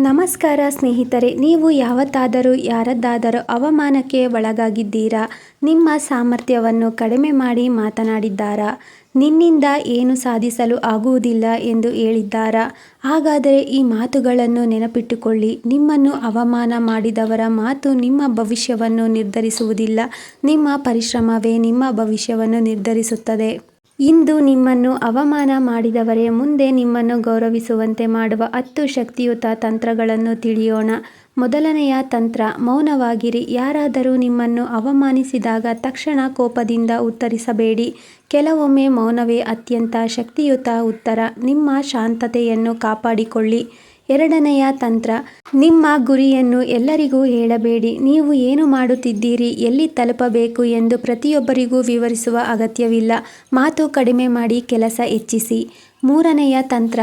ನಮಸ್ಕಾರ ಸ್ನೇಹಿತರೆ, ನೀವು ಯಾವತ್ತಾದರೂ ಯಾರದ್ದಾದರೂ ಅವಮಾನಕ್ಕೆ ಒಳಗಾಗಿದ್ದೀರಾ? ನಿಮ್ಮ ಸಾಮರ್ಥ್ಯವನ್ನು ಕಡಿಮೆ ಮಾಡಿ ಮಾತನಾಡಿದ್ದಾರಾ? ನಿನ್ನಿಂದ ಏನು ಸಾಧಿಸಲು ಆಗುವುದಿಲ್ಲ ಎಂದು ಹೇಳಿದ್ದಾರಾ? ಹಾಗಾದರೆ ಈ ಮಾತುಗಳನ್ನು ನೆನಪಿಟ್ಟುಕೊಳ್ಳಿ. ನಿಮ್ಮನ್ನು ಅವಮಾನ ಮಾಡಿದವರ ಮಾತು ನಿಮ್ಮ ಭವಿಷ್ಯವನ್ನು ನಿರ್ಧರಿಸುವುದಿಲ್ಲ. ನಿಮ್ಮ ಪರಿಶ್ರಮವೇ ನಿಮ್ಮ ಭವಿಷ್ಯವನ್ನು ನಿರ್ಧರಿಸುತ್ತದೆ. ಇಂದು ನಿಮ್ಮನ್ನು ಅವಮಾನ ಮಾಡಿದವರೇ ಮುಂದೆ ನಿಮ್ಮನ್ನು ಗೌರವಿಸುವಂತೆ ಮಾಡುವ 10 ಶಕ್ತಿಯುತ ತಂತ್ರಗಳನ್ನು ತಿಳಿಯೋಣ. ಮೊದಲನೆಯ ತಂತ್ರ, ಮೌನವಾಗಿರಿ. ಯಾರಾದರೂ ನಿಮ್ಮನ್ನು ಅವಮಾನಿಸಿದಾಗ ತಕ್ಷಣ ಕೋಪದಿಂದ ಉತ್ತರಿಸಬೇಡಿ. ಕೆಲವೊಮ್ಮೆ ಮೌನವೇ ಅತ್ಯಂತ ಶಕ್ತಿಯುತ ಉತ್ತರ. ನಿಮ್ಮ ಶಾಂತತೆಯನ್ನು ಕಾಪಾಡಿಕೊಳ್ಳಿ. ಎರಡನೆಯ ತಂತ್ರ, ನಿಮ್ಮ ಗುರಿಯನ್ನು ಎಲ್ಲರಿಗೂ ಹೇಳಬೇಡಿ. ನೀವು ಏನು ಮಾಡುತ್ತಿದ್ದೀರಿ, ಎಲ್ಲಿ ತಲುಪಬೇಕು ಎಂದು ಪ್ರತಿಯೊಬ್ಬರಿಗೂ ವಿವರಿಸುವ ಅಗತ್ಯವಿಲ್ಲ. ಮಾತು ಕಡಿಮೆ ಮಾಡಿ ಕೆಲಸ ಹೆಚ್ಚಿಸಿ. ಮೂರನೆಯ ತಂತ್ರ,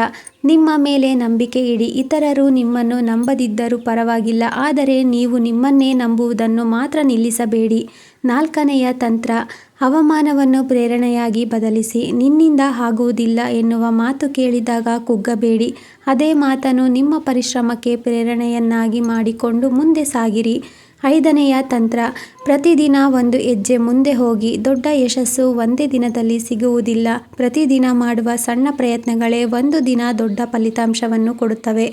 ನಿಮ್ಮ ಮೇಲೆ ನಂಬಿಕೆ ಇಡಿ. ಇತರರು ನಿಮ್ಮನ್ನು ನಂಬದಿದ್ದರೂ ಪರವಾಗಿಲ್ಲ, ಆದರೆ ನೀವು ನಿಮ್ಮನ್ನೇ ನಂಬುವುದನ್ನು ಮಾತ್ರ ನಿಲ್ಲಿಸಬೇಡಿ. ನಾಲ್ಕನೆಯ ತಂತ್ರ, ಅವಮಾನವನ್ನು ಪ್ರೇರಣೆಯಾಗಿ ಬದಲಿಸಿ. ನಿನ್ನಿಂದ ಆಗುವುದಿಲ್ಲ ಎನ್ನುವ ಮಾತು ಕೇಳಿದಾಗ ಕುಗ್ಗಬೇಡಿ. ಅದೇ ಮಾತನ್ನು ನಿಮ್ಮ ಪರಿಶ್ರಮಕ್ಕೆ ಪ್ರೇರಣೆಯನ್ನಾಗಿ ಮಾಡಿಕೊಂಡು ಮುಂದೆ ಸಾಗಿರಿ. ಐದನೆಯ ತಂತ್ರ, ಪ್ರತಿದಿನ ಒಂದು ಹೆಜ್ಜೆ ಮುಂದೆ ಹೋಗಿ. ದೊಡ್ಡ ಯಶಸ್ಸು ಒಂದೇ ದಿನದಲ್ಲಿ ಸಿಗುವುದಿಲ್ಲ. ಪ್ರತಿದಿನ ಮಾಡುವ ಸಣ್ಣ ಪ್ರಯತ್ನಗಳೇ ಒಂದು ದಿನ ದೊಡ್ಡ ಫಲಿತಾಂಶವನ್ನು ಕೊಡುತ್ತವೆ.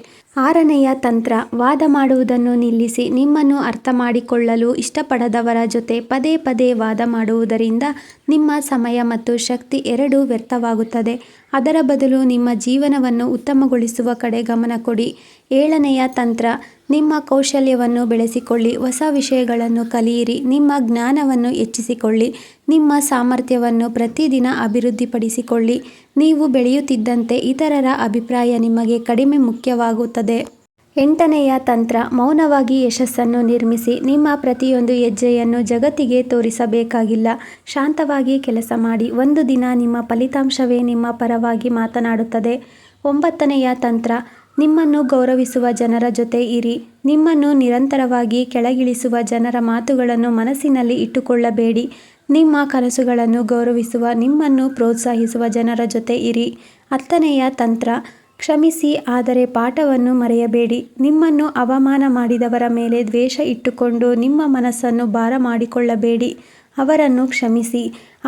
ಆರನೆಯ ತಂತ್ರ, ವಾದ ಮಾಡುವುದನ್ನು ನಿಲ್ಲಿಸಿ. ನಿಮ್ಮನ್ನು ಅರ್ಥ ಮಾಡಿಕೊಳ್ಳಲು ಇಷ್ಟಪಡದವರ ಜೊತೆ ಪದೇ ಪದೇ ವಾದ ಮಾಡುವುದರಿಂದ ನಿಮ್ಮ ಸಮಯ ಮತ್ತು ಶಕ್ತಿ ಎರಡೂ ವ್ಯರ್ಥವಾಗುತ್ತದೆ. ಅದರ ಬದಲು ನಿಮ್ಮ ಜೀವನವನ್ನು ಉತ್ತಮಗೊಳಿಸುವ ಕಡೆ ಗಮನ ಕೊಡಿ. ಏಳನೆಯ ತಂತ್ರ, ನಿಮ್ಮ ಕೌಶಲ್ಯವನ್ನು ಬೆಳೆಸಿಕೊಳ್ಳಿ. ಹೊಸ ವಿಷಯಗಳನ್ನು ಕಲಿಯಿರಿ. ನಿಮ್ಮ ಜ್ಞಾನವನ್ನು ಹೆಚ್ಚಿಸಿಕೊಳ್ಳಿ. ನಿಮ್ಮ ಸಾಮರ್ಥ್ಯವನ್ನು ಪ್ರತಿದಿನ ಅಭಿವೃದ್ಧಿಪಡಿಸಿಕೊಳ್ಳಿ. ನೀವು ಬೆಳೆಯುತ್ತಿದ್ದಂತೆ ಇತರರ ಅಭಿಪ್ರಾಯ ನಿಮಗೆ ಕಡಿಮೆ ಮುಖ್ಯವಾಗುತ್ತದೆ. ಎಂಟನೆಯ ತಂತ್ರ, ಮೌನವಾಗಿ ಯಶಸ್ಸನ್ನು ನಿರ್ಮಿಸಿ. ನಿಮ್ಮ ಪ್ರತಿಯೊಂದು ಹೆಜ್ಜೆಯನ್ನು ಜಗತ್ತಿಗೆ ತೋರಿಸಬೇಕಾಗಿಲ್ಲ. ಶಾಂತವಾಗಿ ಕೆಲಸ ಮಾಡಿ. ಒಂದು ದಿನ ನಿಮ್ಮ ಫಲಿತಾಂಶವೇ ನಿಮ್ಮ ಪರವಾಗಿ ಮಾತನಾಡುತ್ತದೆ. ಒಂಬತ್ತನೆಯ ತಂತ್ರ, ನಿಮ್ಮನ್ನು ಗೌರವಿಸುವ ಜನರ ಜೊತೆ ಇರಿ. ನಿಮ್ಮನ್ನು ನಿರಂತರವಾಗಿ ಕೆಳಗಿಳಿಸುವ ಜನರ ಮಾತುಗಳನ್ನು ಮನಸ್ಸಿನಲ್ಲಿ ಇಟ್ಟುಕೊಳ್ಳಬೇಡಿ. ನಿಮ್ಮ ಕನಸುಗಳನ್ನು ಗೌರವಿಸುವ, ನಿಮ್ಮನ್ನು ಪ್ರೋತ್ಸಾಹಿಸುವ ಜನರ ಜೊತೆ ಇರಿ. ಹತ್ತನೆಯ ತಂತ್ರ, ಕ್ಷಮಿಸಿ, ಆದರೆ ಪಾಠವನ್ನು ಮರೆಯಬೇಡಿ. ನಿಮ್ಮನ್ನು ಅವಮಾನ ಮಾಡಿದವರ ಮೇಲೆ ದ್ವೇಷ ಇಟ್ಟುಕೊಂಡು ನಿಮ್ಮ ಮನಸ್ಸನ್ನು ಭಾರ ಮಾಡಿಕೊಳ್ಳಬೇಡಿ. ಅವರನ್ನು ಕ್ಷಮಿಸಿ,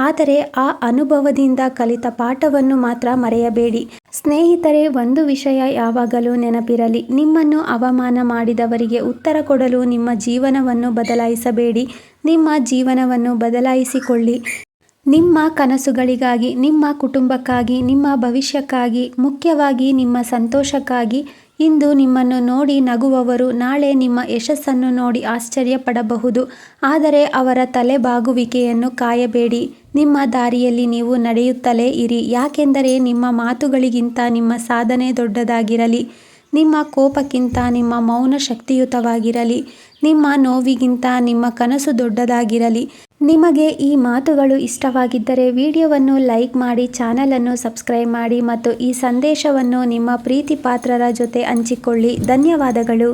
ಆದರೆ ಆ ಅನುಭವದಿಂದ ಕಲಿತ ಪಾಠವನ್ನು ಮಾತ್ರ ಮರೆಯಬೇಡಿ. ಸ್ನೇಹಿತರೆ, ಒಂದು ವಿಷಯ ಯಾವಾಗಲೂ ನೆನಪಿರಲಿ. ನಿಮ್ಮನ್ನು ಅವಮಾನ ಮಾಡಿದವರಿಗೆ ಉತ್ತರ ಕೊಡಲು ನಿಮ್ಮ ಜೀವನವನ್ನು ಬದಲಾಯಿಸಬೇಡಿ. ನಿಮ್ಮ ಜೀವನವನ್ನು ಬದಲಾಯಿಸಿಕೊಳ್ಳಿ. ನಿಮ್ಮ ಕನಸುಗಳಿಗಾಗಿ, ನಿಮ್ಮ ಕುಟುಂಬಕ್ಕಾಗಿ, ನಿಮ್ಮ ಭವಿಷ್ಯಕ್ಕಾಗಿ, ಮುಖ್ಯವಾಗಿ ನಿಮ್ಮ ಸಂತೋಷಕ್ಕಾಗಿ. ಇಂದು ನಿಮ್ಮನ್ನು ನೋಡಿ ನಗುವವರು ನಾಳೆ ನಿಮ್ಮ ಯಶಸ್ಸನ್ನು ನೋಡಿ ಆಶ್ಚರ್ಯಪಡಬಹುದು. ಆದರೆ ಅವರ ತಲೆಬಾಗುವಿಕೆಯನ್ನು ಕಾಯಬೇಡಿ. ನಿಮ್ಮ ದಾರಿಯಲ್ಲಿ ನೀವು ನಡೆಯುತ್ತಲೇ ಇರಿ. ಯಾಕೆಂದರೆ ನಿಮ್ಮ ಮಾತುಗಳಿಗಿಂತ ನಿಮ್ಮ ಸಾಧನೆ ದೊಡ್ಡದಾಗಿರಲಿ. ನಿಮ್ಮ ಕೋಪಕ್ಕಿಂತ ನಿಮ್ಮ ಮೌನ ಶಕ್ತಿಯುತವಾಗಿರಲಿ. ನಿಮ್ಮ ನೋವಿಗಿಂತ ನಿಮ್ಮ ಕನಸು ದೊಡ್ಡದಾಗಿರಲಿ. ನಿಮಗೆ ಈ ಮಾತುಗಳು ಇಷ್ಟವಾಗಿದ್ದರೆ ವಿಡಿಯೋವನ್ನು ಲೈಕ್ ಮಾಡಿ, ಚಾನಲನ್ನು ಸಬ್ಸ್ಕ್ರೈಬ್ ಮಾಡಿ ಮತ್ತು ಈ ಸಂದೇಶವನ್ನು ನಿಮ್ಮ ಪ್ರೀತಿ ಪಾತ್ರರ ಜೊತೆ ಹಂಚಿಕೊಳ್ಳಿ. ಧನ್ಯವಾದಗಳು.